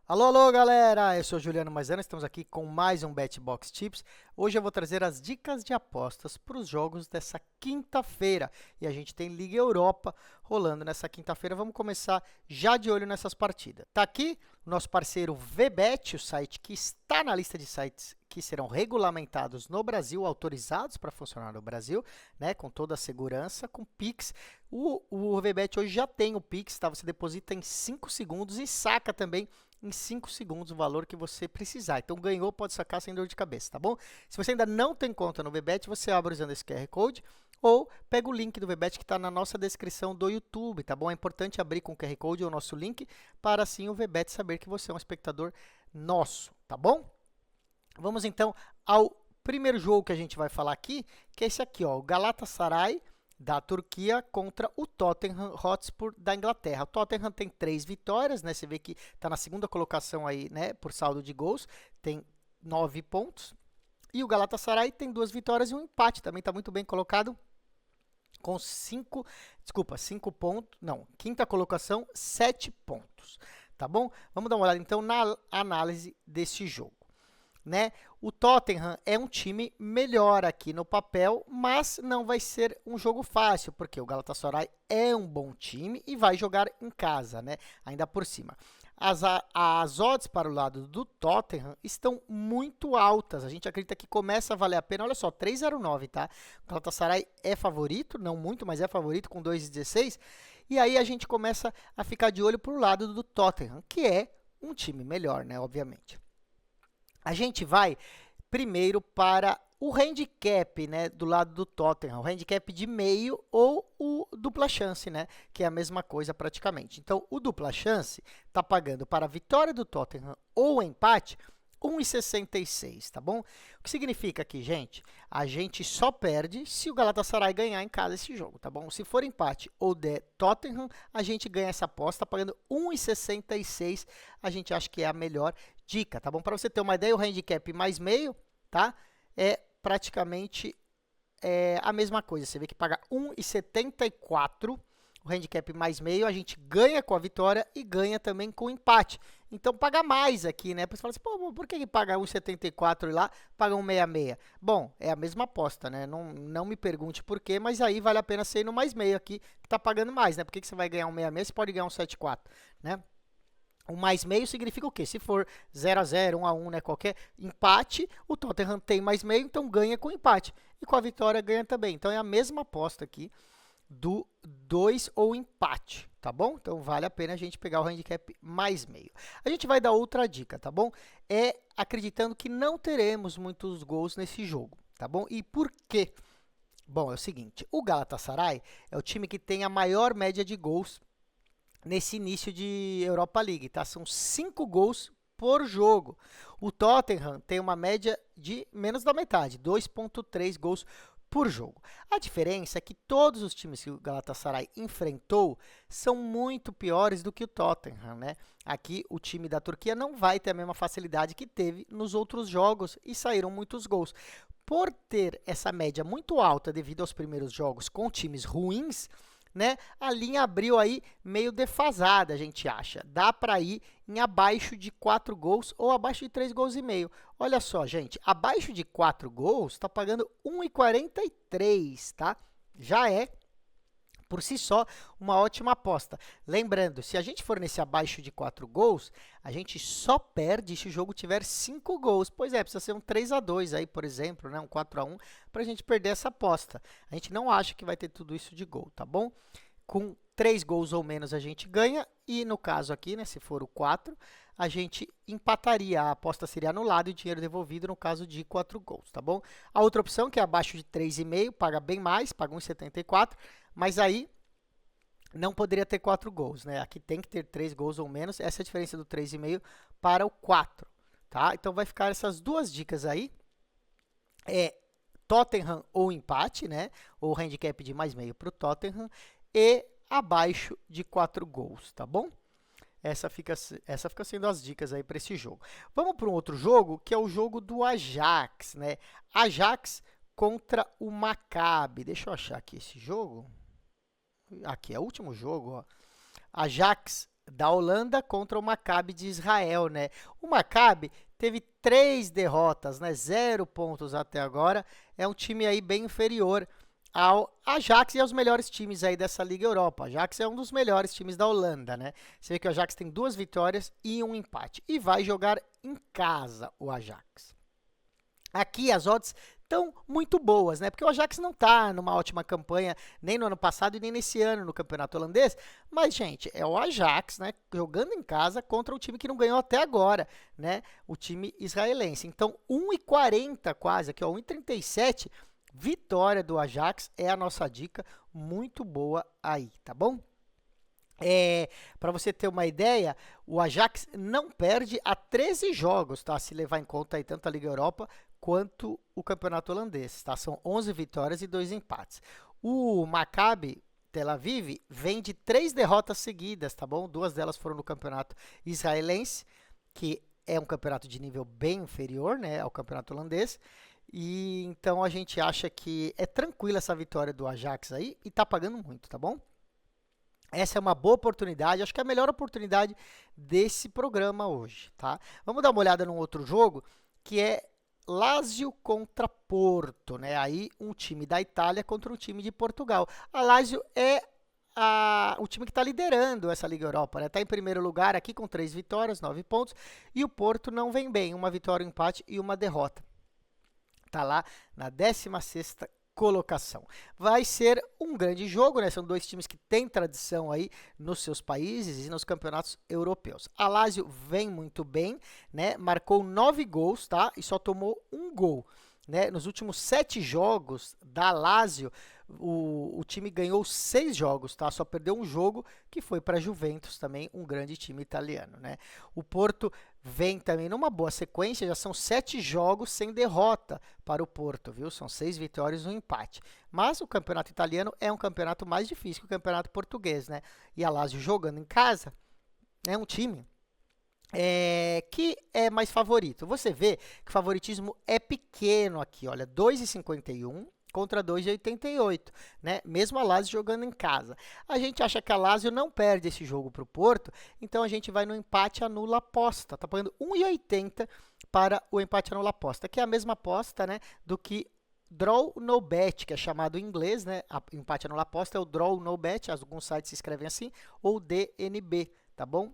Alô, alô, galera! Eu sou Juliano Maisano, estamos aqui com mais um BetBox Tips. Hoje eu vou trazer as dicas de apostas para os jogos dessa quinta-feira. E a gente tem Liga Europa rolando nessa quinta-feira. Vamos começar já de olho nessas partidas. Tá aqui o nosso parceiro VBet, o site que está na lista de sites que serão regulamentados no Brasil, autorizados para funcionar no Brasil, né, com toda a segurança, com Pix. O VBet hoje já tem o Pix, tá? Você deposita em 5 segundos e saca também em 5 segundos o valor que você precisar. Então, ganhou, pode sacar sem dor de cabeça, tá bom? Se você ainda não tem conta no VBet, você abre usando esse QR Code ou pega o link do VBet que está na nossa descrição do YouTube, tá bom? É importante abrir com o QR Code ou o nosso link para assim o VBet saber que você é um espectador nosso, tá bom? Vamos então ao primeiro jogo que a gente vai falar aqui, que é esse aqui, ó, o Galatasaray da Turquia contra o Tottenham Hotspur da Inglaterra. O Tottenham tem 3 vitórias, né? Você vê que está na segunda colocação aí, né? Por saldo de gols, tem 9 pontos. E o Galatasaray tem 2 vitórias e um empate, também está muito bem colocado, com 5 pontos, não, quinta colocação, 7 pontos, tá bom? Vamos dar uma olhada então na análise desse jogo. Né? O Tottenham é um time melhor aqui no papel, mas não vai ser um jogo fácil, porque o Galatasaray é um bom time e vai jogar em casa, né? Ainda por cima. As odds para o lado do Tottenham estão muito altas. A gente acredita que começa a valer a pena. Olha só, 3,09, tá? O Galatasaray é favorito, não muito, mas é favorito com 2,16. E aí a gente começa a ficar de olho para o lado do Tottenham, que é um time melhor, né? Obviamente. A gente vai primeiro para o handicap, né, do lado do Tottenham, o handicap de meio ou o dupla chance, né, que é a mesma coisa praticamente. Então, o dupla chance está pagando para a vitória do Tottenham ou empate 1,66, tá bom? O que significa aqui, gente? A gente só perde se o Galatasaray ganhar em casa esse jogo, tá bom? Se for empate ou der Tottenham, a gente ganha essa aposta pagando 1,66. A gente acha que é a melhor dica, tá bom? Para você ter uma ideia, o handicap mais meio, tá? É praticamente a mesma coisa. Você vê que paga 1,74 o handicap mais meio, a gente ganha com a vitória e ganha também com o empate. Então, paga mais aqui, né? Você fala assim, pô, por que paga 1,74 e lá paga 1,66? Bom, é a mesma aposta, né? Não me pergunte por quê, mas aí vale a pena ser ir no mais meio aqui, que tá pagando mais, né? Por que você vai ganhar 1,66? Você pode ganhar 1,74, né? O mais meio significa o quê? Se for 0-0, 1-1, né, qualquer empate, o Tottenham tem mais meio, então ganha com empate. E com a vitória ganha também. Então é a mesma aposta aqui do 2 ou empate, tá bom? Então vale a pena a gente pegar o handicap mais meio. A gente vai dar outra dica, tá bom? É acreditando que não teremos muitos gols nesse jogo, tá bom? E por quê? Bom, é o seguinte, o Galatasaray é o time que tem a maior média de gols nesse início de Europa League, tá? São 5 gols por jogo. O Tottenham tem uma média de menos da metade, 2,3 gols por jogo. A diferença é que todos os times que o Galatasaray enfrentou são muito piores do que o Tottenham, né? Aqui o time da Turquia não vai ter a mesma facilidade que teve nos outros jogos e saíram muitos gols. Por ter essa média muito alta devido aos primeiros jogos com times ruins, né, a linha abriu aí meio defasada, a gente acha. Dá para ir em abaixo de 4 gols ou abaixo de 3 gols e meio. Olha só, gente, abaixo de 4 gols está pagando 1,43, tá? Já é por si só, uma ótima aposta. Lembrando, se a gente for nesse abaixo de 4 gols, a gente só perde se o jogo tiver 5 gols. Pois é, precisa ser um 3-2 aí, por exemplo, né? Um 4-1, para a gente perder essa aposta. A gente não acha que vai ter tudo isso de gol, tá bom? Com 3 gols ou menos a gente ganha, e no caso aqui, né, se for o 4, a gente empataria, a aposta seria anulada e o dinheiro devolvido no caso de 4 gols, tá bom? A outra opção, que é abaixo de 3,5, paga bem mais, paga 1,74, mas aí não poderia ter 4 gols, né? Aqui tem que ter 3 gols ou menos, essa é a diferença do 3,5 para o 4, tá? Então vai ficar essas duas dicas aí, Tottenham ou empate, né? Ou handicap de mais meio para o Tottenham, e abaixo de 4 gols, tá bom? Essa fica sendo as dicas aí para esse jogo. Vamos para um outro jogo, que é o jogo do Ajax, né? Ajax contra o Maccabi. Deixa eu achar aqui esse jogo. Aqui é o último jogo, ó. Ajax da Holanda contra o Maccabi de Israel, né? O Maccabi teve 3 derrotas, né? 0 pontos até agora. É um time aí bem inferior ao Ajax e aos melhores times aí dessa Liga Europa. O Ajax é um dos melhores times da Holanda, né? Você vê que o Ajax tem 2 vitórias e um empate. E vai jogar em casa o Ajax. Aqui as odds estão muito boas, né? Porque o Ajax não está numa ótima campanha nem no ano passado e nem nesse ano no campeonato holandês. Mas, gente, é o Ajax, né? Jogando em casa contra um time que não ganhou até agora, né? O time israelense. Então, 1,40 quase, aqui, ó, 1,37. Vitória do Ajax é a nossa dica, muito boa aí, tá bom? Para você ter uma ideia, o Ajax não perde há 13 jogos, tá? Se levar em conta aí tanto a Liga Europa quanto o Campeonato Holandês, tá? São 11 vitórias e 2 empates. O Maccabi Tel Aviv vem de 3 derrotas seguidas, tá bom? 2 delas foram no Campeonato Israelense, que é um campeonato de nível bem inferior, né, ao Campeonato Holandês. E então a gente acha que é tranquila essa vitória do Ajax aí e tá pagando muito, tá bom? Essa é uma boa oportunidade, acho que é a melhor oportunidade desse programa hoje, tá? Vamos dar uma olhada num outro jogo, que é Lazio contra Porto, né? Aí um time da Itália contra um time de Portugal. A Lazio é o time que está liderando essa Liga Europa, né? Está em primeiro lugar aqui com 3 vitórias, 9 pontos, e o Porto não vem bem, uma vitória, um empate e uma derrota. Está lá na 16ª colocação. Vai ser um grande jogo, né? São 2 times que têm tradição aí nos seus países e nos campeonatos europeus. A Lazio vem muito bem, né? Marcou 9 gols, tá? E só tomou 1 gol, né? Nos últimos 7 jogos da Lazio, o time ganhou 6 jogos, tá? Só perdeu um jogo, que foi para a Juventus, também um grande time italiano, né? O Porto vem também numa boa sequência, já são 7 jogos sem derrota para o Porto, viu? São 6 vitórias e um empate. Mas o campeonato italiano é um campeonato mais difícil que o campeonato português, né? E a Lazio jogando em casa é um time que é mais favorito. Você vê que o favoritismo é pequeno aqui, olha, 2,51 contra 2,88, né? Mesmo a Lazio jogando em casa. A gente acha que a Lazio não perde esse jogo para o Porto, então a gente vai no empate anula aposta. Tá pagando 1,80 para o empate anula aposta, que é a mesma aposta, né, do que draw no bet, que é chamado em inglês, né? Empate anula aposta é o draw no bet, alguns sites se escrevem assim, ou DNB, tá bom?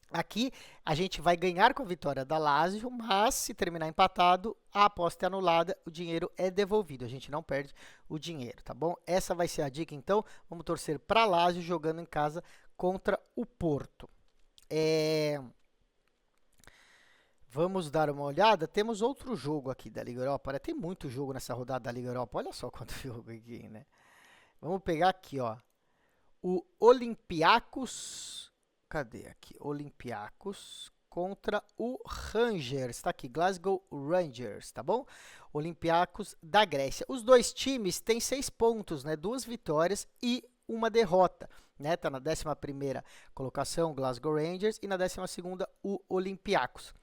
Aqui a gente vai ganhar com a vitória da Lazio, mas se terminar empatado, a aposta é anulada, o dinheiro é devolvido, a gente não perde o dinheiro, tá bom? Essa vai ser a dica, então, vamos torcer para a Lazio jogando em casa contra o Porto. Vamos dar uma olhada, temos outro jogo aqui da Liga Europa, né? Tem muito jogo nessa rodada da Liga Europa, olha só quanto jogo aqui, né? Vamos pegar aqui, ó, o Olympiacos. Cadê aqui? Olympiacos contra o Rangers. Está aqui, Glasgow Rangers, tá bom? Olympiacos da Grécia. Os 2 times têm 6 pontos, né? 2 vitórias e uma derrota, né? Tá na 11ª colocação, Glasgow Rangers, e na 12ª, o Olympiacos.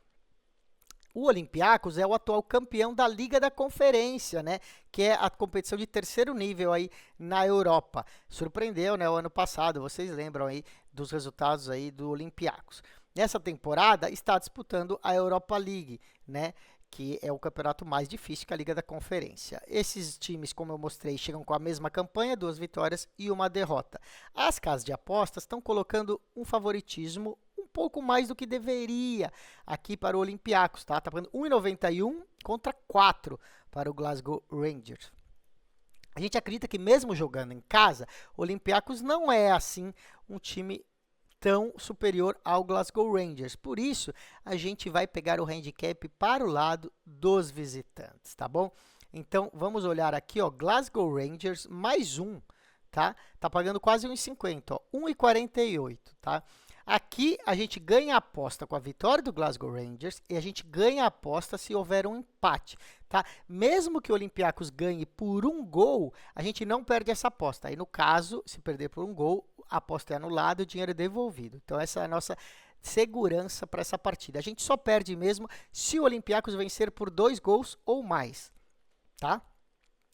O Olympiacos é o atual campeão da Liga da Conferência, né? Que é a competição de 3º nível aí na Europa. Surpreendeu, né? O ano passado, vocês lembram aí dos resultados aí do Olympiacos. Nessa temporada está disputando a Europa League, né? Que é o campeonato mais difícil que a Liga da Conferência. Esses times, como eu mostrei, chegam com a mesma campanha, 2 vitórias e uma derrota. As casas de apostas estão colocando um favoritismo um pouco mais do que deveria aqui para o Olympiacos, tá? Tá pagando 1,91 contra 4 para o Glasgow Rangers. A gente acredita que mesmo jogando em casa, o Olympiacos não é assim um time tão superior ao Glasgow Rangers. Por isso, a gente vai pegar o handicap para o lado dos visitantes, tá bom? Então, vamos olhar aqui, ó, Glasgow Rangers mais 1, tá? Tá pagando quase 1,50, ó, 1,48, tá? Aqui a gente ganha a aposta com a vitória do Glasgow Rangers e a gente ganha a aposta se houver um empate, tá? Mesmo que o Olympiacos ganhe por 1 gol, a gente não perde essa aposta. Aí, no caso, se perder por 1 gol, a aposta é anulada e o dinheiro é devolvido. Então, essa é a nossa segurança para essa partida. A gente só perde mesmo se o Olympiacos vencer por 2 gols ou mais, tá?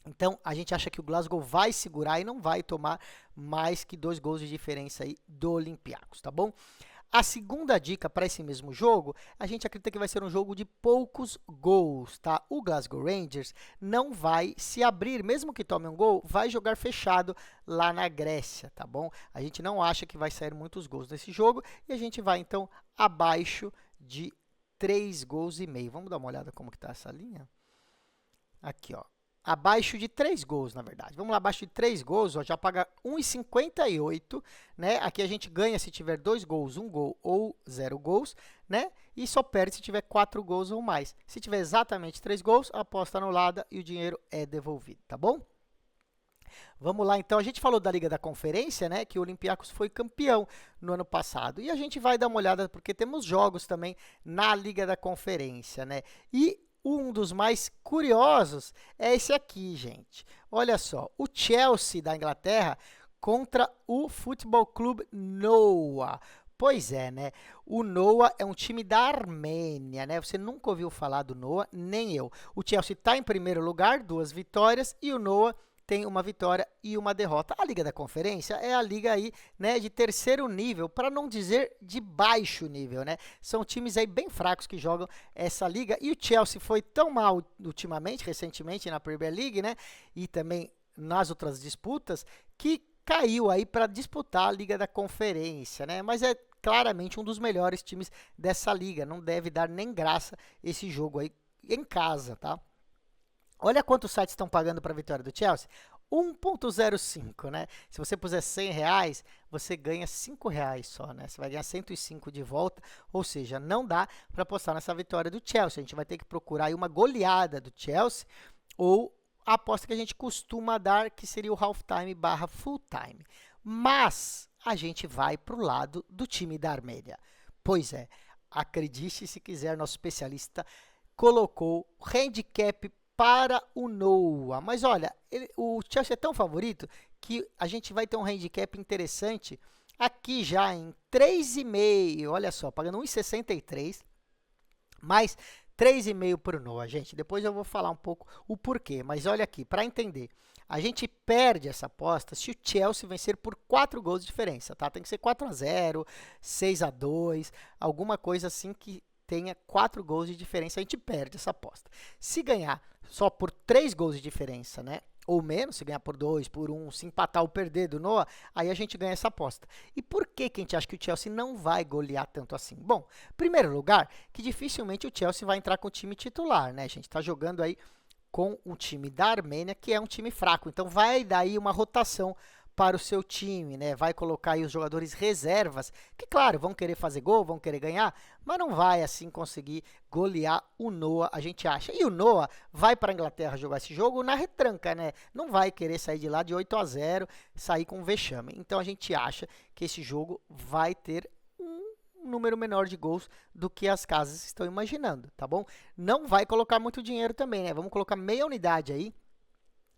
Então, a gente acha que o Glasgow vai segurar e não vai tomar mais que 2 gols de diferença aí do Olympiacos, tá bom? A segunda dica para esse mesmo jogo, a gente acredita que vai ser um jogo de poucos gols, tá? O Glasgow Rangers não vai se abrir, mesmo que tome um gol, vai jogar fechado lá na Grécia, tá bom? A gente não acha que vai sair muitos gols nesse jogo e a gente vai, então, abaixo de 3 gols e meio. Vamos dar uma olhada como que tá essa linha? Aqui, ó. Abaixo de 3 gols, na verdade. Vamos lá, abaixo de 3 gols, ó, já paga 1,58, né? Aqui a gente ganha se tiver 2 gols, 1 gol ou 0 gols, né? E só perde se tiver 4 gols ou mais. Se tiver exatamente 3 gols, a aposta anulada e o dinheiro é devolvido, tá bom? Vamos lá, então. A gente falou da Liga da Conferência, né? Que o Olympiacos foi campeão no ano passado. E a gente vai dar uma olhada, porque temos jogos também na Liga da Conferência, né? E um dos mais curiosos é esse aqui, gente. Olha só, o Chelsea da Inglaterra contra o Futebol Clube Noah. Pois é, né? O Noah é um time da Armênia, né? Você nunca ouviu falar do Noah, nem eu. O Chelsea está em primeiro lugar, 2 vitórias, e o Noah tem uma vitória e uma derrota. A Liga da Conferência é a liga aí, né, de terceiro nível, para não dizer de baixo nível, né? São times aí bem fracos que jogam essa liga. E o Chelsea foi tão mal ultimamente, recentemente na Premier League, né? E também nas outras disputas, que caiu aí para disputar a Liga da Conferência, né? Mas é claramente um dos melhores times dessa liga. Não deve dar nem graça esse jogo aí em casa, tá? Olha quantos sites estão pagando para a vitória do Chelsea. 1,05, né? Se você puser 100 reais, você ganha 5 reais só, né? Você vai ganhar 105 de volta, ou seja, não dá para apostar nessa vitória do Chelsea. A gente vai ter que procurar aí uma goleada do Chelsea ou a aposta que a gente costuma dar, que seria o halftime barra full time. Mas a gente vai para o lado do time da Armênia. Pois é, acredite se quiser, nosso especialista colocou handicap para o Noah. Mas olha, o Chelsea é tão favorito que a gente vai ter um handicap interessante aqui já em 3,5. Olha só, pagando 1,63, mais 3,5 para o Noah. Gente, depois eu vou falar um pouco o porquê, mas olha aqui, para entender. A gente perde essa aposta se o Chelsea vencer por 4 gols de diferença, tá? Tem que ser 4-0, 6-2, alguma coisa assim que tenha 4 gols de diferença, a gente perde essa aposta. Se ganhar só por 3 gols de diferença, né? Ou menos, se ganhar por 2, por 1, se empatar ou perder do Noah, aí a gente ganha essa aposta. E por que que a gente acha que o Chelsea não vai golear tanto assim? Bom, primeiro lugar, que dificilmente o Chelsea vai entrar com o time titular, né? A gente está jogando aí com o time da Armênia, que é um time fraco. Então, vai daí uma rotação para o seu time, né? Vai colocar aí os jogadores reservas, que claro, vão querer fazer gol, vão querer ganhar, mas não vai assim conseguir golear o Noah, a gente acha. E o Noah vai para a Inglaterra jogar esse jogo na retranca, né? Não vai querer sair de lá de 8-0, sair com vexame. Então a gente acha que esse jogo vai ter um número menor de gols do que as casas estão imaginando, tá bom? Não vai colocar muito dinheiro também, né? Vamos colocar meia unidade aí,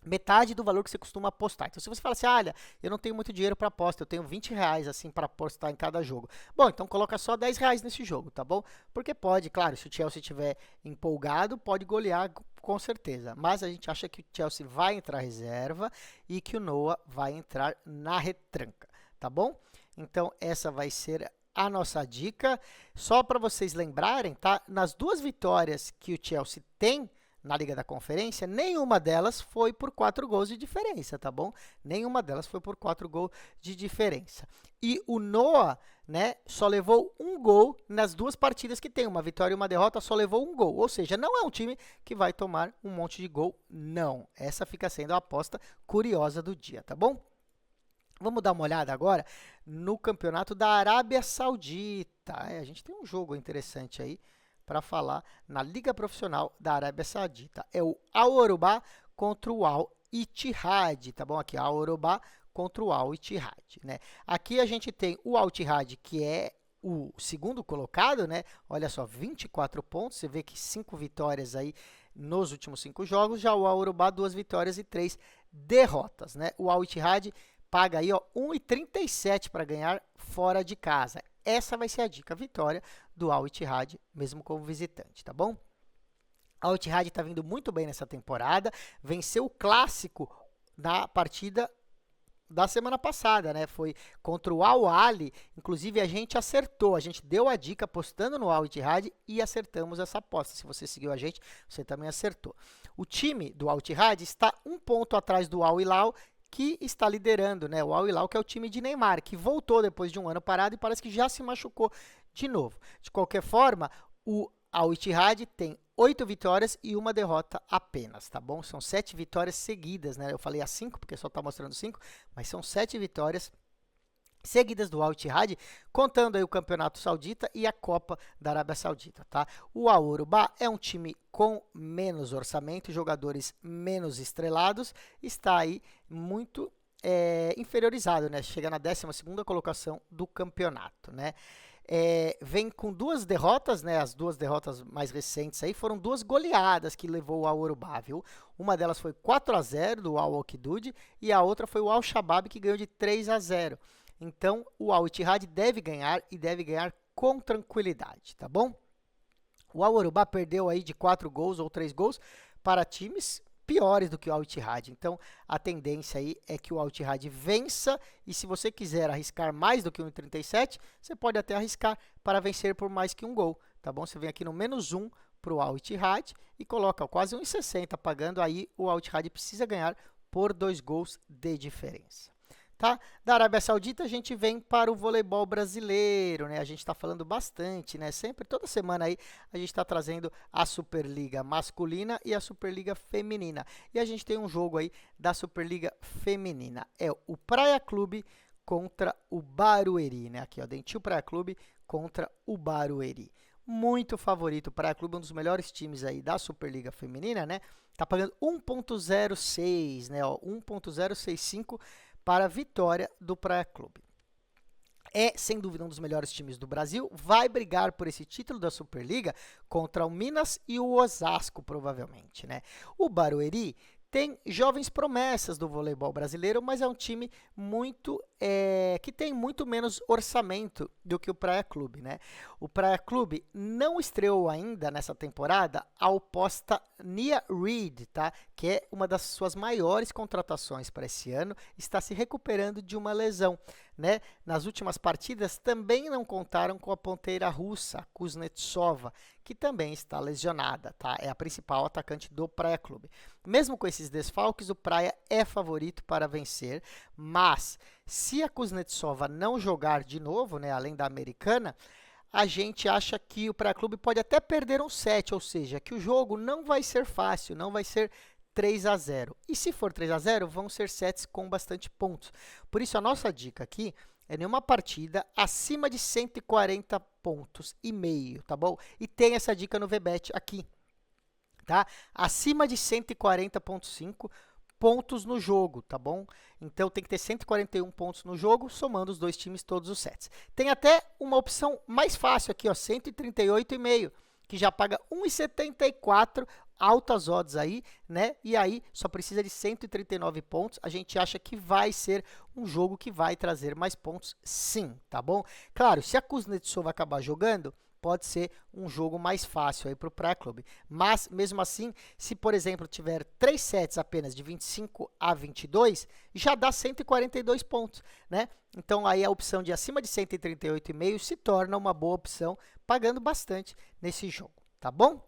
metade do valor que você costuma apostar. Então, se você fala assim, olha, eu não tenho muito dinheiro para aposta, eu tenho 20 reais assim para apostar em cada jogo. Bom, então coloca só 10 reais nesse jogo, tá bom? Porque pode, claro, se o Chelsea estiver empolgado, pode golear com certeza. Mas a gente acha que o Chelsea vai entrar reserva e que o Noah vai entrar na retranca, tá bom? Então, essa vai ser a nossa dica. Só para vocês lembrarem, tá? Nas 2 vitórias que o Chelsea tem na Liga da Conferência, nenhuma delas foi por 4 gols de diferença, tá bom? Nenhuma delas foi por 4 gols de diferença. E o Noah, né, só levou 1 gol nas 2 partidas que tem, uma vitória e uma derrota, só levou 1 gol. Ou seja, não é um time que vai tomar um monte de gol, não. Essa fica sendo a aposta curiosa do dia, tá bom? Vamos dar uma olhada agora no campeonato da Arábia Saudita. A gente tem um jogo interessante aí para falar na Liga Profissional da Arábia Saudita. É o Al Orobah contra o Al Ittihad, tá bom? Aqui, Al Orobah contra o Al Ittihad, né? Aqui a gente tem o Al Ittihad, que é o segundo colocado, né? Olha só, 24 pontos, você vê que 5 vitórias aí nos últimos 5 jogos, já o Al Orobah, 2 vitórias e 3 derrotas, né? O Al Ittihad paga aí, ó, 1,37 para ganhar fora de casa. Essa vai ser a dica, vitória do Al Ittihad, mesmo como visitante, tá bom? A Al Ittihad está vindo muito bem nessa temporada, venceu o clássico na partida da semana passada, né? Foi contra o Al Ahly, inclusive a gente acertou, a gente deu a dica apostando no Al Ittihad e acertamos essa aposta. Se você seguiu a gente, você também acertou. O time do Al Ittihad está um ponto atrás do Al Hilal, que está liderando, né? O Al Hilal, que é o time de Neymar, que voltou depois de um ano parado e parece que já se machucou de novo. De qualquer forma, o Al Ittihad tem 8 vitórias e uma derrota apenas, tá bom? São 7 vitórias seguidas, né? Eu falei as 5 porque só está mostrando 5, mas são 7 vitórias seguidas do Al Ittihad, contando aí o Campeonato Saudita e a Copa da Arábia Saudita, tá? O Al Urubá é um time com menos orçamento, jogadores menos estrelados, está aí muito inferiorizado, né? Chega na 12ª colocação do campeonato, né? Vem com 2 derrotas, né? As 2 derrotas mais recentes aí foram 2 goleadas que levou o Al Urubá, viu? Uma delas foi 4-0 do Al Oquidud e a outra foi o Al Shabab que ganhou de 3-0. Então, o Al Ittihad deve ganhar e deve ganhar com tranquilidade, tá bom? O Al Urubá perdeu aí de 4 gols ou 3 gols para times piores do que o Al Ittihad. Então, a tendência aí é que o Al Ittihad vença e se você quiser arriscar mais do que 1,37, você pode até arriscar para vencer por mais que um gol, tá bom? Você vem aqui no -1 para o Al Ittihad e coloca quase 1,60 pagando, aí o Al Ittihad precisa ganhar por 2 gols de diferença. Tá? Da Arábia Saudita a gente vem para o voleibol brasileiro, né? A gente está falando bastante, né? Sempre, toda semana aí, a gente está trazendo a Superliga masculina e a Superliga feminina. E a gente tem um jogo aí da Superliga feminina. É o Praia Clube contra o Barueri, né? Aqui, ó, Dentil Praia Clube contra o Barueri. Muito favorito, o Praia Clube, um dos melhores times aí da Superliga feminina, né? Tá pagando 1,06, né? Ó, 1,065 para a vitória do Praia Clube. É, sem dúvida, um dos melhores times do Brasil. Vai brigar por esse título da Superliga contra o Minas e o Osasco, provavelmente, né? O Barueri tem jovens promessas do voleibol brasileiro, mas é um time que tem muito menos orçamento do que o Praia Clube, né? O Praia Clube não estreou ainda nessa temporada a oposta Nia Reed, tá? Que é uma das suas maiores contratações para esse ano, está se recuperando de uma lesão, né? Nas últimas partidas também não contaram com a ponteira russa, a Kuznetsova, que também está lesionada, tá? É a principal atacante do Praia Clube. Mesmo com esses desfalques, o Praia é favorito para vencer, mas se a Kuznetsova não jogar de novo, né, além da americana, a gente acha que o Praia Clube pode até perder um set, ou seja, que o jogo não vai ser fácil, não vai ser 3-0. E se for 3-0, vão ser sets com bastante pontos. Por isso, a nossa dica aqui é nenhuma partida acima de 140 pontos e meio, tá bom? E tem essa dica no VBET aqui, tá? Acima de 140,5 pontos no jogo, tá bom? Então tem que ter 141 pontos no jogo, somando os dois times todos os sets. Tem até uma opção mais fácil aqui, ó, 138,5, que já paga 1,74, altas odds aí, né? E aí só precisa de 139 pontos. A gente acha que vai ser um jogo que vai trazer mais pontos, sim, tá bom? Claro, se a Kuznetsova acabar jogando, pode ser um jogo mais fácil aí para o Praia Clube. Mas, mesmo assim, se, por exemplo, tiver 3 sets apenas de 25-22, já dá 142 pontos, né? Então, aí a opção de acima de 138,5 se torna uma boa opção, pagando bastante nesse jogo, tá bom?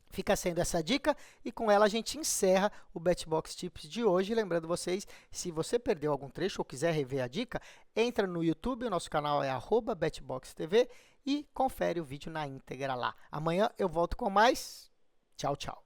Fica sendo essa dica e com ela a gente encerra o BetBox Tips de hoje. Lembrando vocês, se você perdeu algum trecho ou quiser rever a dica, entra no YouTube, o nosso canal é @BetBoxTV e confere o vídeo na íntegra lá. Amanhã eu volto com mais. Tchau, tchau.